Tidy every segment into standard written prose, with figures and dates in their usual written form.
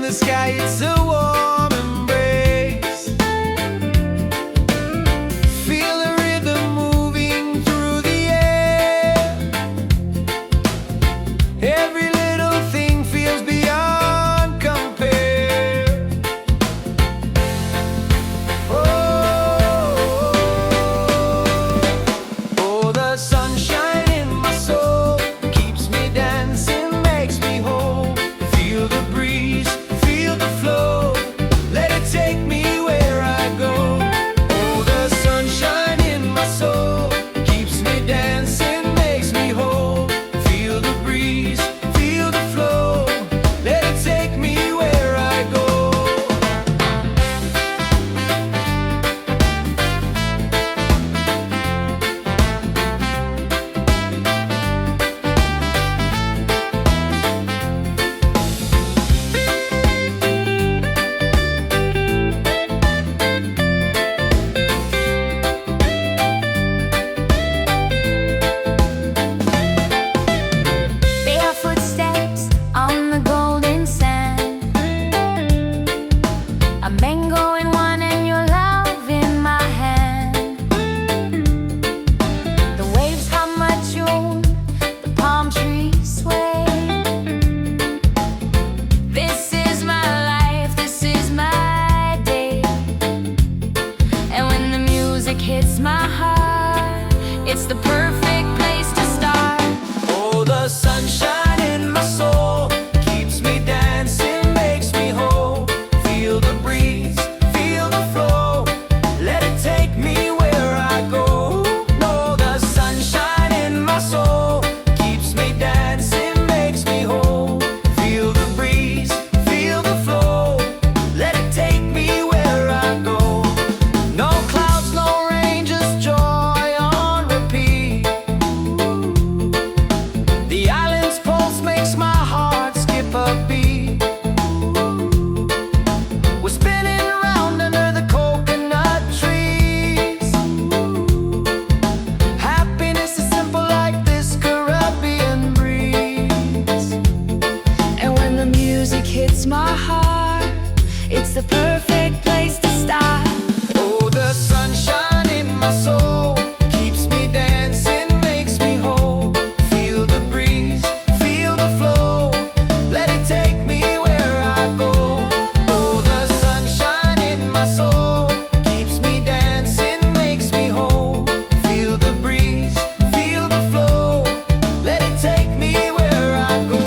the sky, it's a warm embrace. Feel the rhythm moving through the air. Every little thing feels beyond compare. Oh, the sunshine in my soul keeps me dancing, makes me whole. Feel the breeze, feel the flow, let it take me where I go. Oh, the sunshine in my soul keeps me dancing, makes me whole. Feel the breeze, feel the flow, let it take me where I go. Barefoot steps on the golden sand, a mango in one and your love in my hand. The waves hum a tune, the palm trees sway. This is my life, this is my day. And when the music hits my heart, it's the perfect place to start. Oh, the sunshine in my soul keeps me dancing, makes me whole. Feel the breeze, feel the flow, let it take me where I go. No, the sunshine in my soul keeps me dancing, makes me whole. Feel the breeze, feel the flow, let it take me where I go. No clouds, no rain, just joy on repeat. The island's pulse makes my heart skip a beat. We're spinning around under the coconut trees. Happiness is simple like this Caribbean breeze. And when the music hits my heart, it's the perfect place to start. Oh, the sunshine in my soul keeps me dancing, makes me whole. Feel the breeze, feel the flow, let it take me where I go. Oh, the sunshine in my soul keeps me dancing, makes me whole. Feel the breeze, feel the flow, let it take me where I go.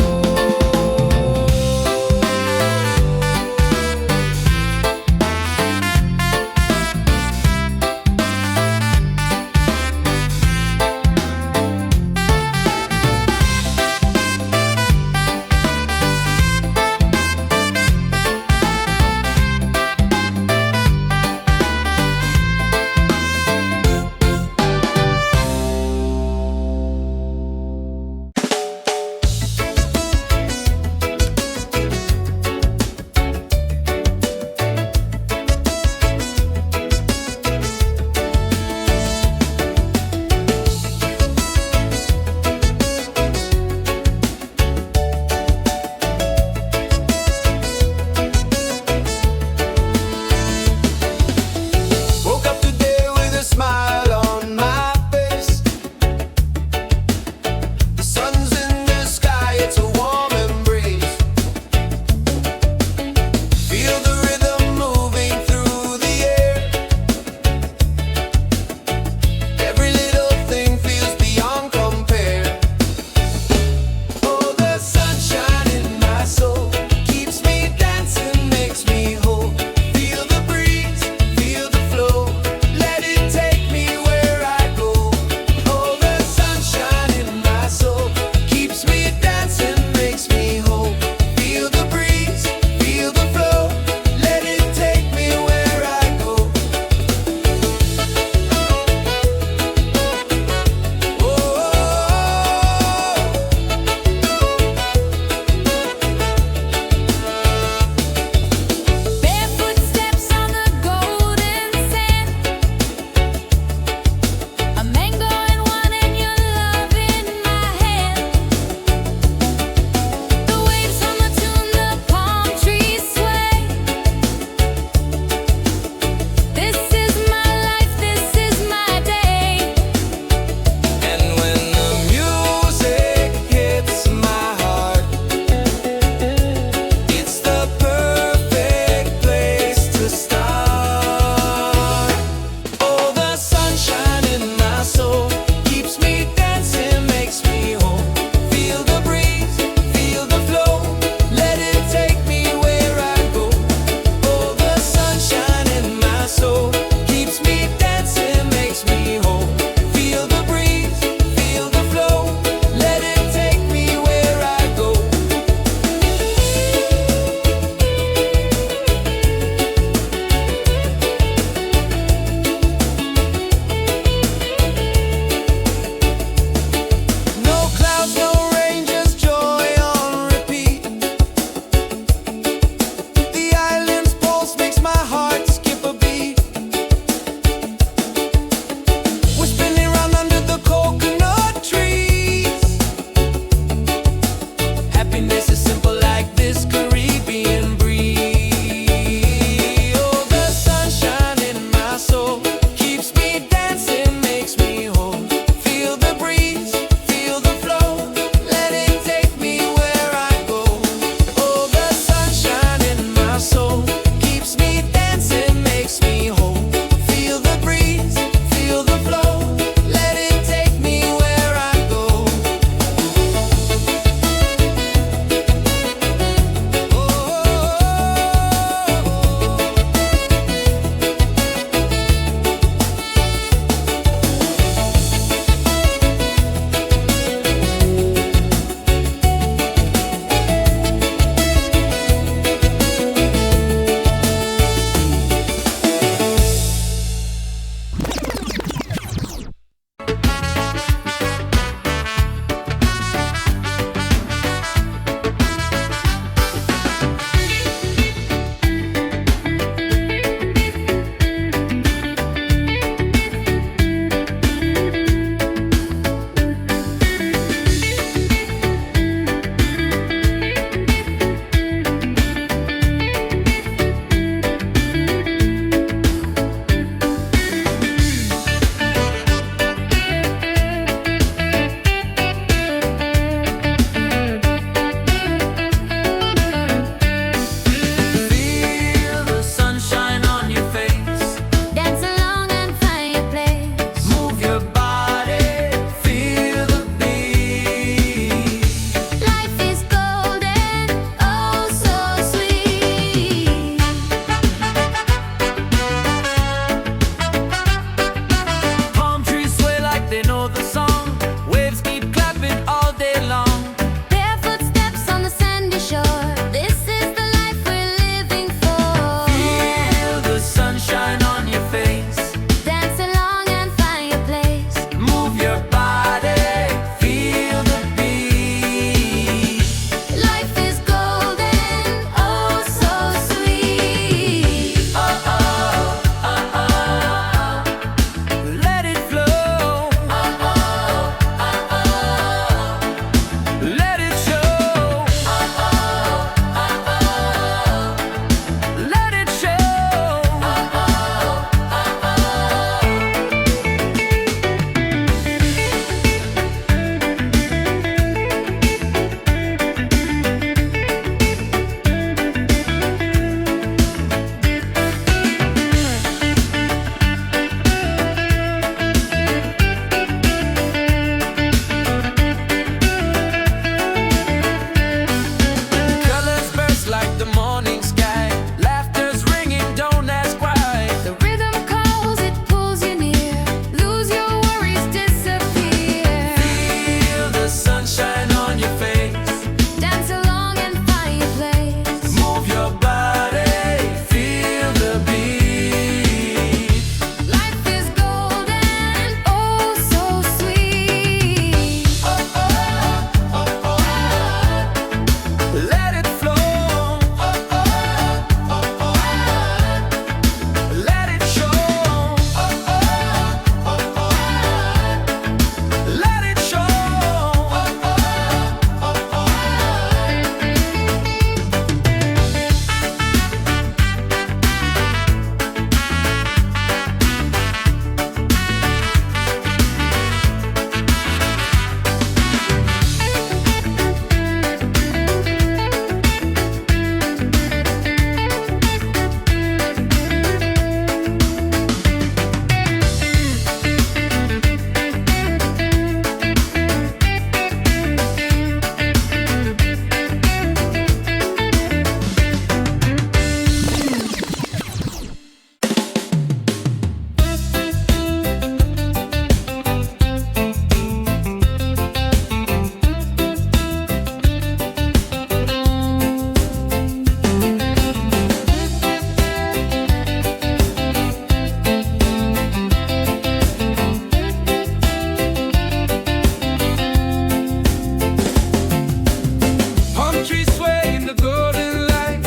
golden light.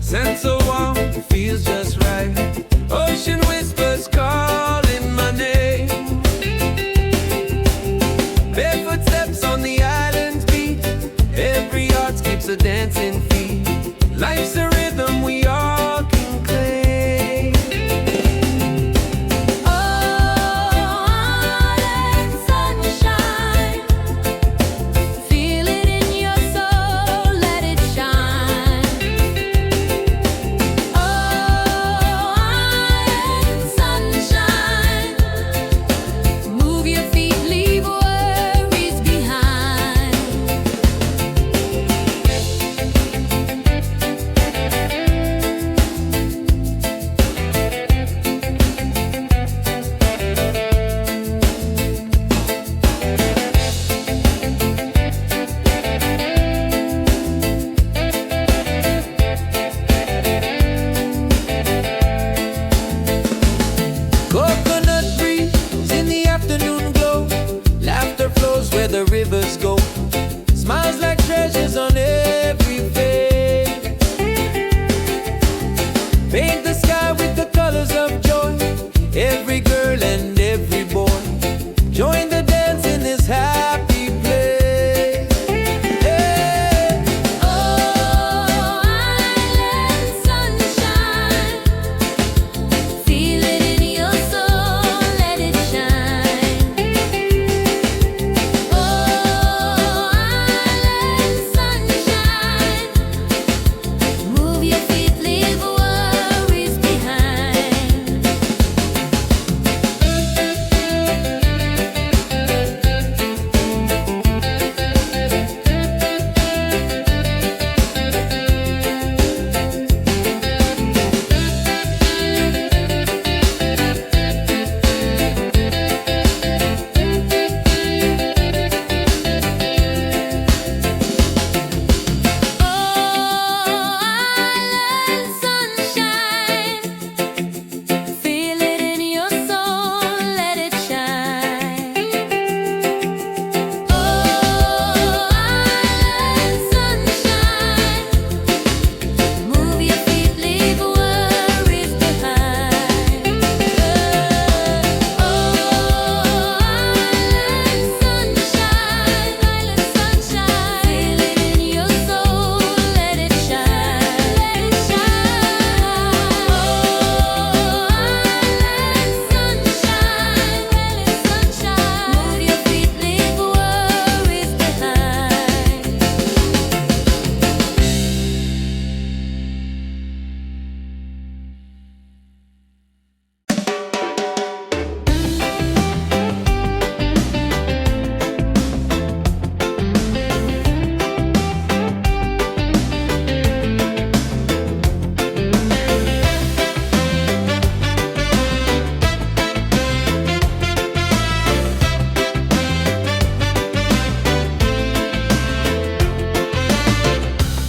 Sense so warm, feels just right. Ocean whispers calling my name. Barefoot steps on the island's beat. Every heart skips a dancing feet. Life's a rhythm we all can claim. Oh, island sunshine, feel it in your soul, let it shine. Oh, island sunshine, move your feet, leave worries behind. Coconut breeze in the afternoon glow. Laughter flows where the rivers go. Smiles like treasures on every face. Paint the sky with the colors of joy. Every girl and every boy join the dance in this happy place. Yeah. Oh, island sunshine, feel it in your soul, let it shine. Oh, island sunshine, move your feet, leave worries behind. Oh, island sunshine, feel it in your soul, let it shine. Oh, island sunshine, move your feet, leave worries behind. Oh, island sunshine, feel it in your soul, let it shine, let it shine. Oh, island sunshine, move your feet, leave worries behind.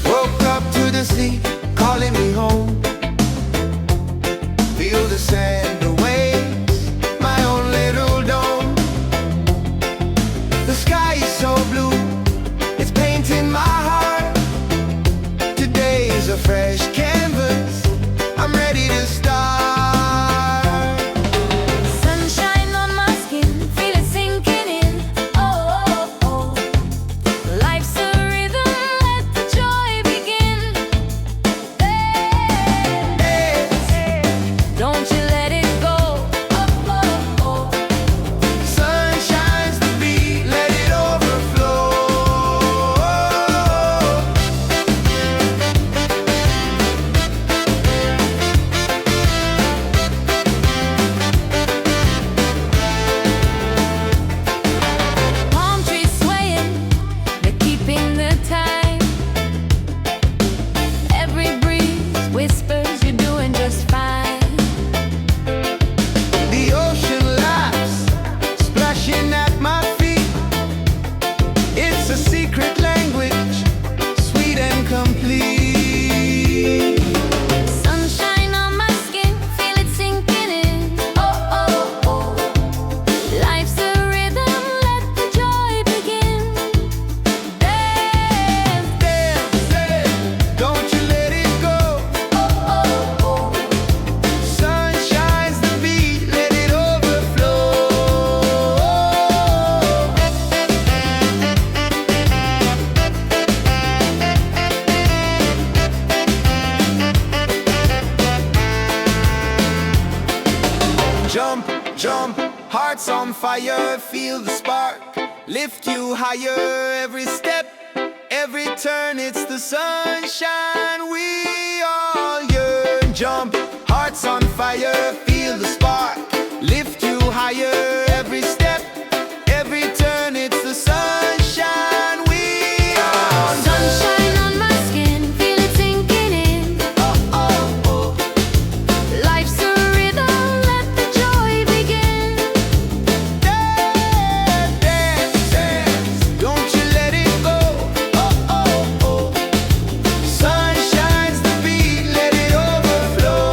Woke up to the sea, calling me home. Feel the sand, the waves, my own little dome. The sky is so blue, it's painting my heart. Today is a fresh canvas, I'm ready to start. Sunshine on my skin, feel it sinking in. Oh, oh, oh. Life's a rhythm, let the joy begin. Hey, don't you let it go. Oh, oh, oh. Sunshine's the beat, let it overflow. hearts on fire, feel the spark, lift you higher every step, every turn, it's the sunshine we all yearn. Jump, hearts on fire, feel the spark, lift you higher every step, every turn, it's the sunshine we all yearn. Sunshine on my skin, feel it sinking in. Life's a rhythm, let the joy begin. Dance, dance, dance, don't you let it go. Sunshine's the beat, let it overflow.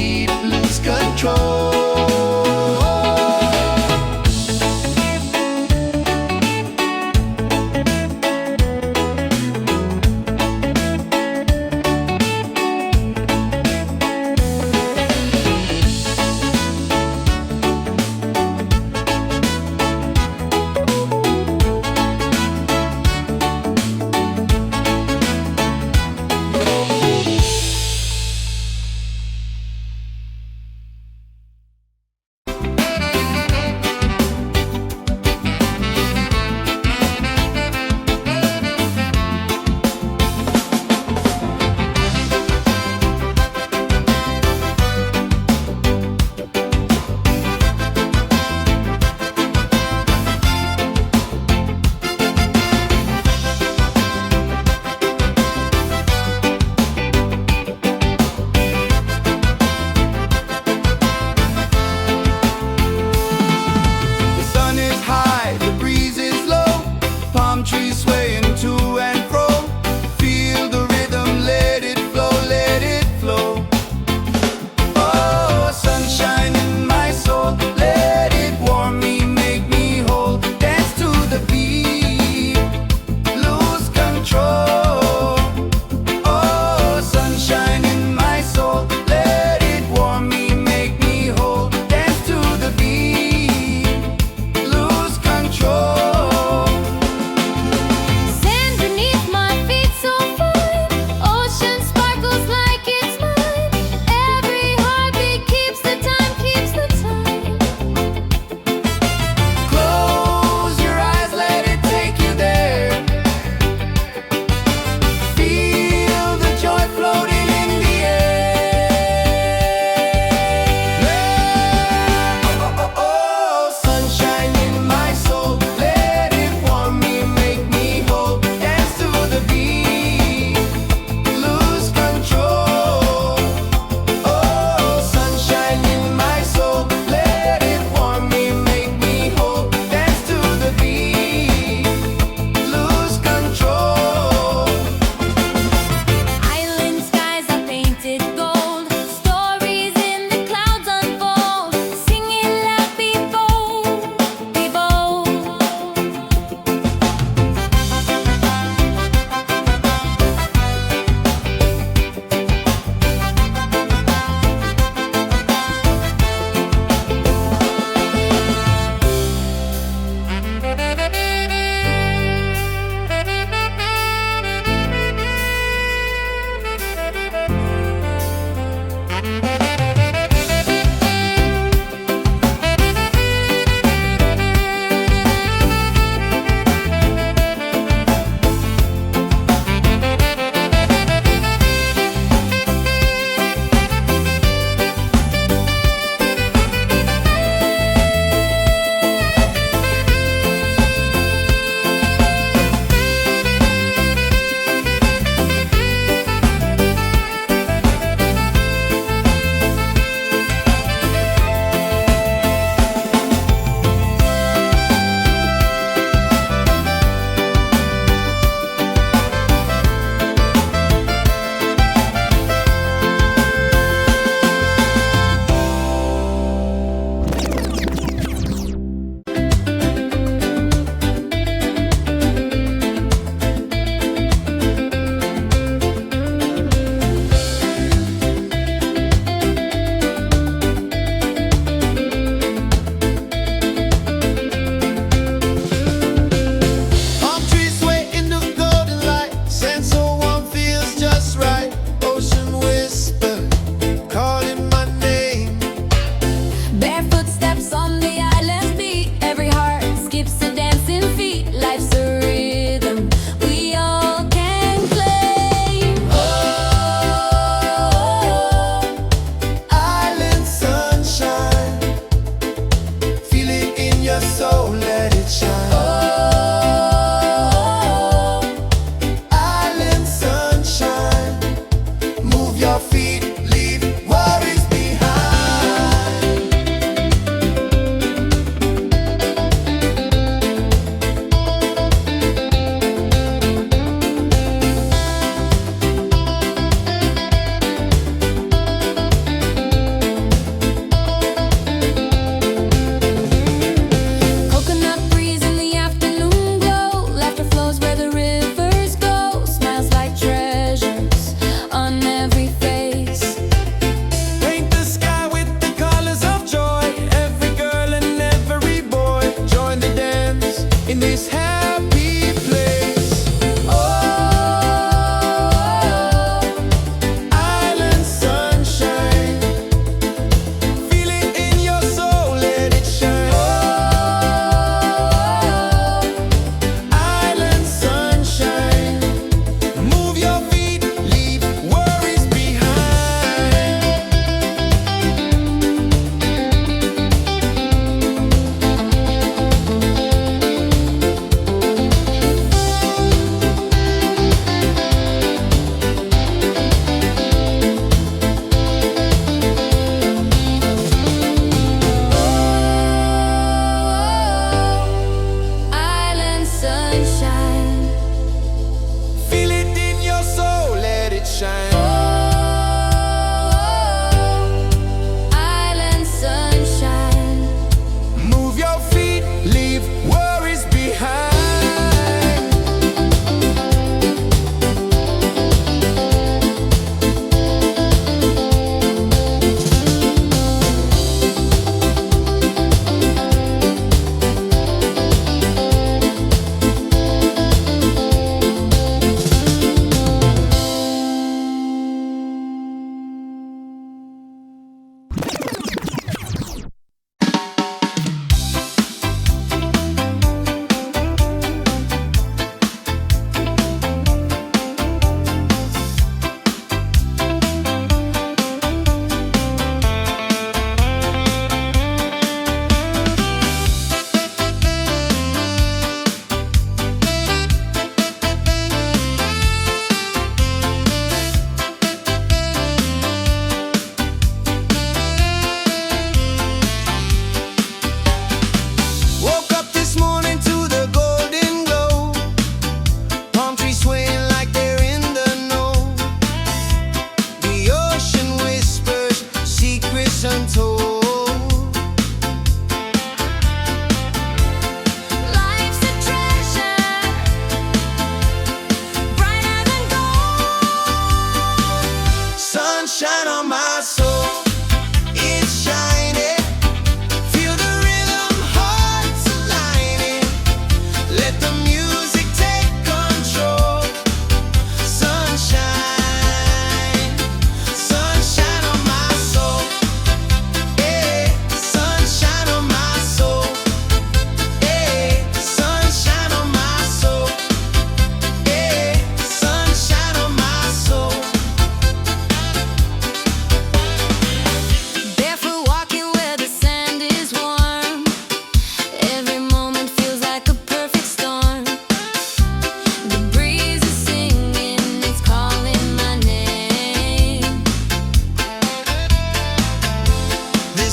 beat lose control.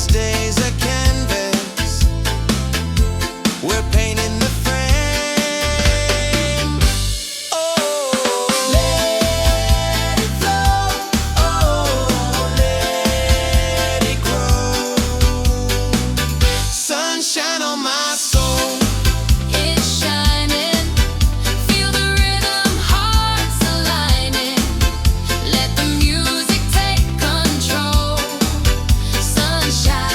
This day's a canvas, we're painting the frame. Oh, let it flow. Oh, let it grow. Sunshine on my soul. It's shining, feel the rhythm, hearts aligning. Let the music take control. Sunshine,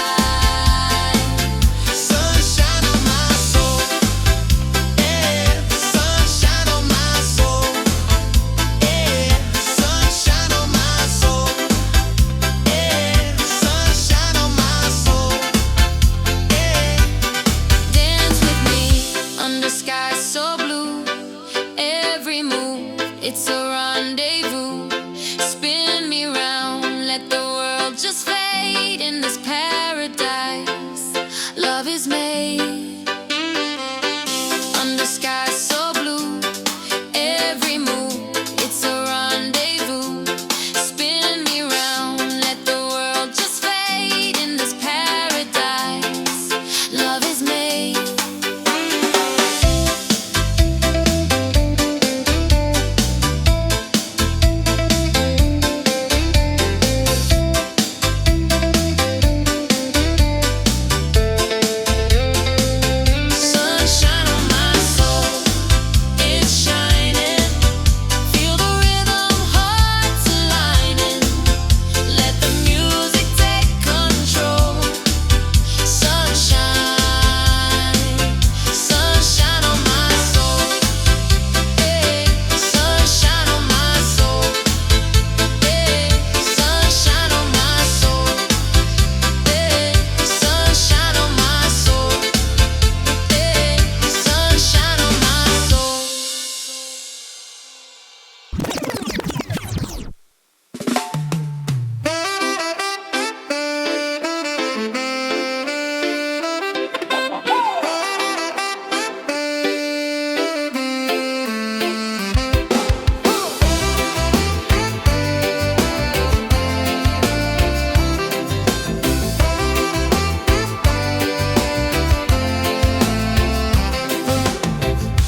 Sunshine on my soul. Yeah, sunshine on my soul. Yeah, sunshine on my soul. Yeah, sunshine on my soul. Yeah. dance with me under skies so blue. Every move, it's a rendezvous. Spin me round, let the world just fade in this paradise. Love is made under skies so blue. Every move, it's a rendezvous. Spin me round, let the world just fade in this paradise. Love is made. Sunshine on my soul. It's shining. Feel the rhythm, hearts aligning. Let the music take control. Sunshine, sunshine on my soul. Hey, sunshine on my soul. Hey, sunshine on my soul. Hey, sunshine on my soul. Hey, sunshine on my soul.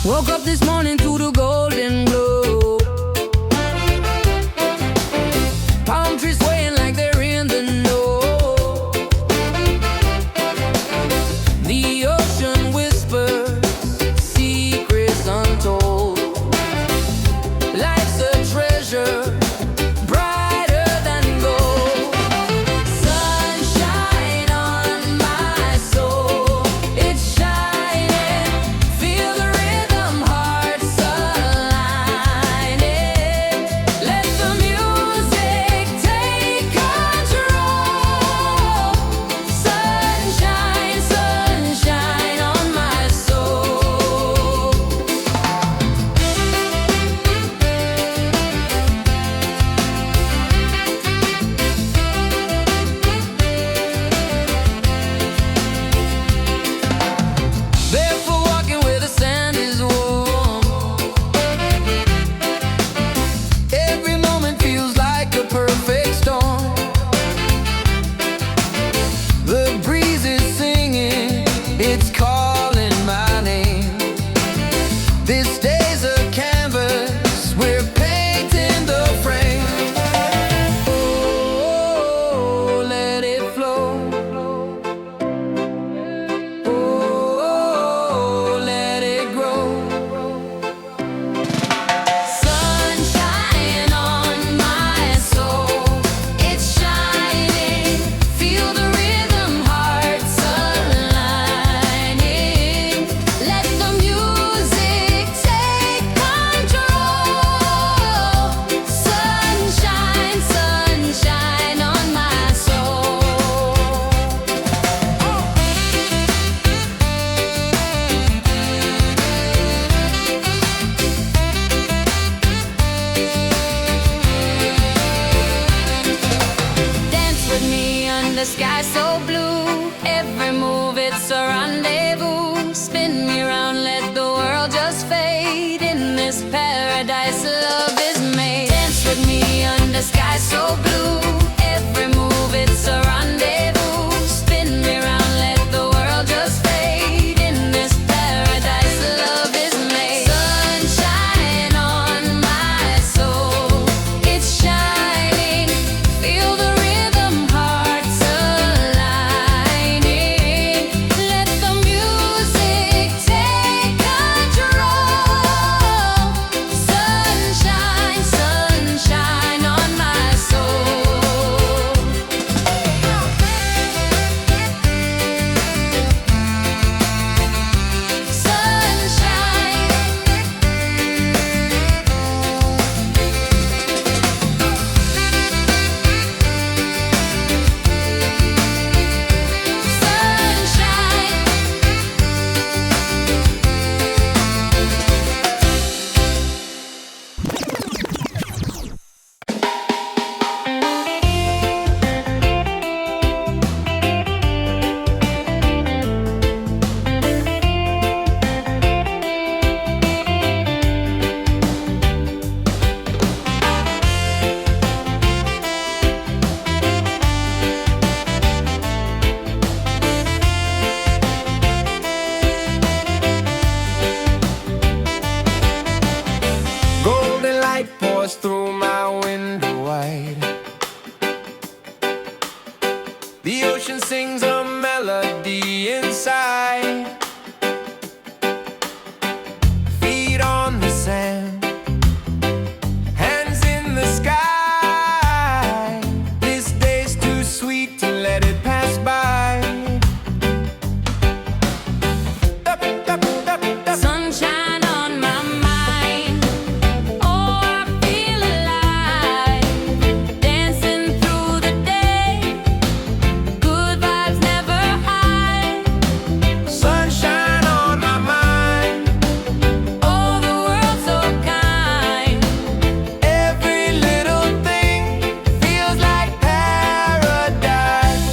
Woke up this morning to the golden glow. Palm trees swaying like they're in the know. The ocean whispers secrets untold. Life's a treasure brighter than gold. Sunshine on my soul. It's shining. Feel the rhythm, hearts aligning. Let the music take control. Sunshine, sunshine on my soul. Barefoot walking where the sand is warm. Every moment feels like a perfect storm. The breeze is singing, it's calling my name. This day's a canvas, we're painting the frame. Oh, let it flow. Oh, let it grow. Sunshine on my soul. It's shining. Feel the rhythm, hearts aligning. Let the music take control. Sunshine, sunshine on my soul. Dance with me under sky so blue. Every move, it's a rendezvous. Spin me round, let the world just fade in this paradise. Love is made. Dance with me under sky so blue. Every move, it's a rendezvous. Spin ocean sings a melody inside. Feet on the sand, hands in the sky. This day's too sweet to let it pass by. Sunshine on my mind. Oh, I feel alive. Dancing through the day. Good vibes never hide. Sunshine on my mind. Oh, the world's so kind. Every little thing feels like paradise.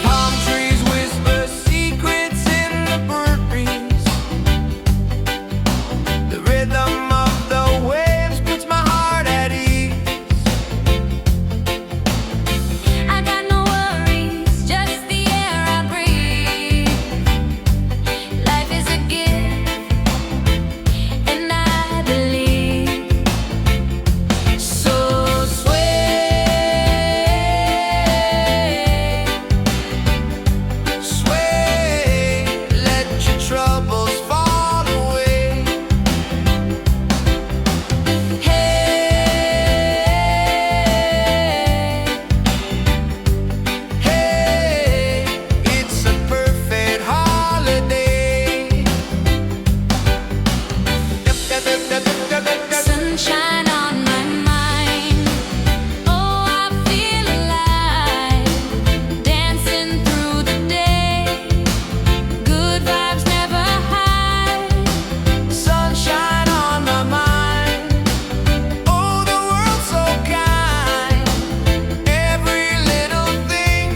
Palm trees whisper secrets in the breeze. The rhythm of the waves puts my heart at ease. I got no worries, just the air I breathe. Life is a gift, and I believe. So sway, sway, let your troubles fall away. Hey, it's a perfect holiday. Sunshine on my mind. Oh, I feel alive. Dancing through the day. Good vibes never hide. Sunshine on my mind. Oh, the world's so kind. Every little thing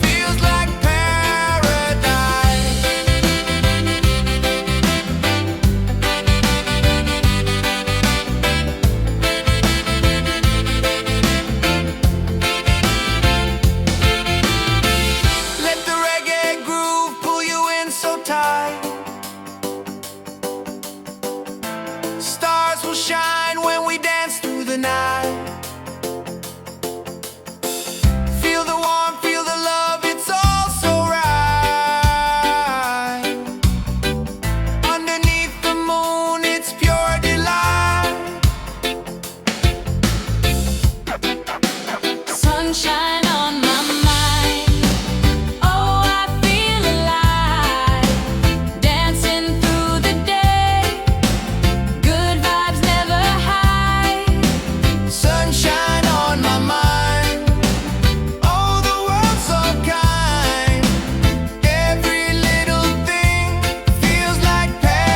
feels like paradise. Let the reggae groove pull you in so tight. Stars will shine when we dance through the night. Feel the warmth, feel the love, it's all so right. Underneath the moon, it's pure delight. Sunshine on my mind. Oh, I feel alive. Dancing through the day. Good vibes never hide. Sunshine on my mind. Oh, the world's so kind. Every little thing feels like paradise.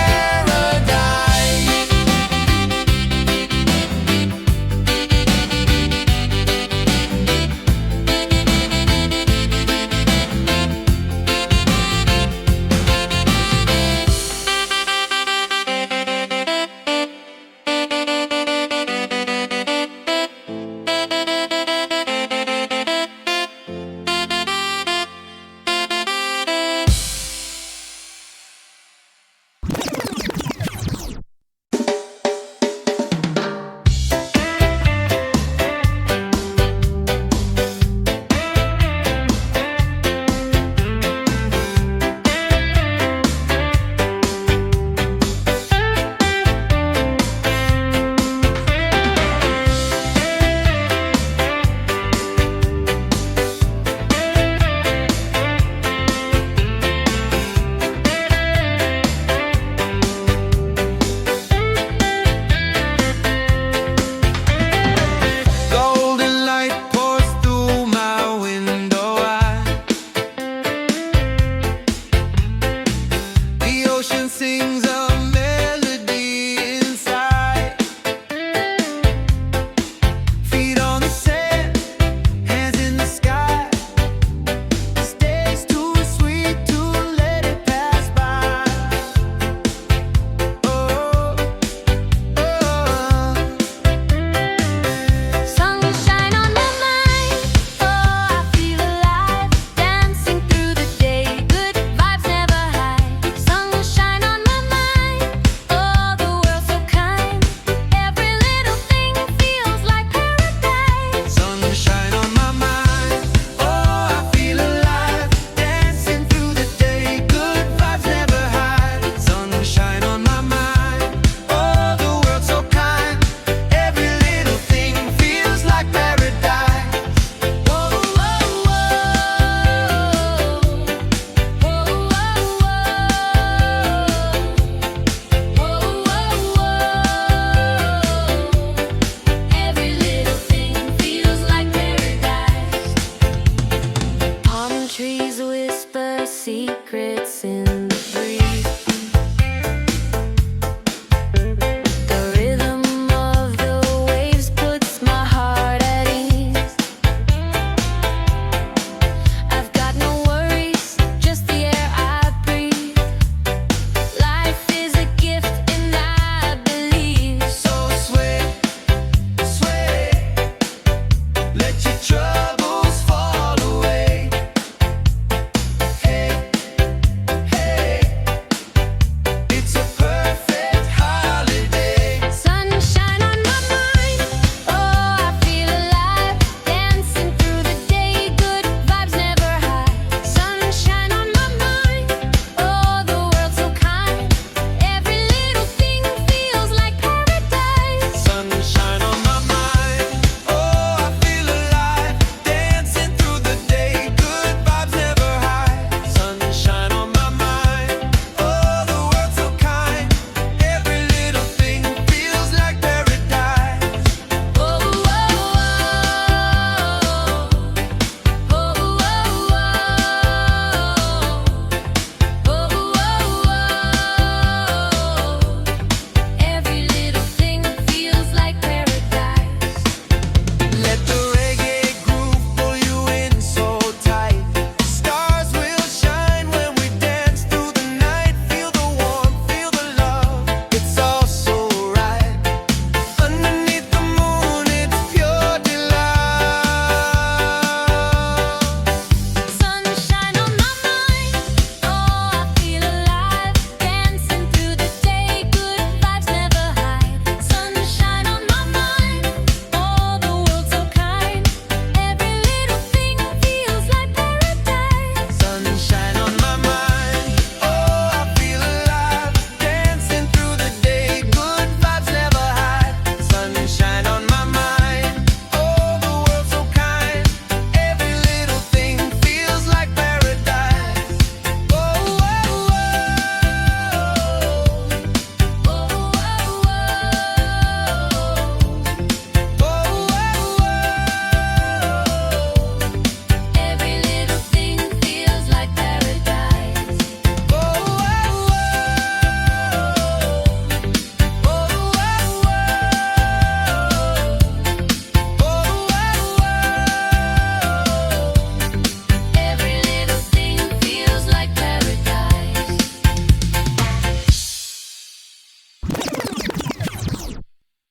Golden light pours through my window. The ocean sings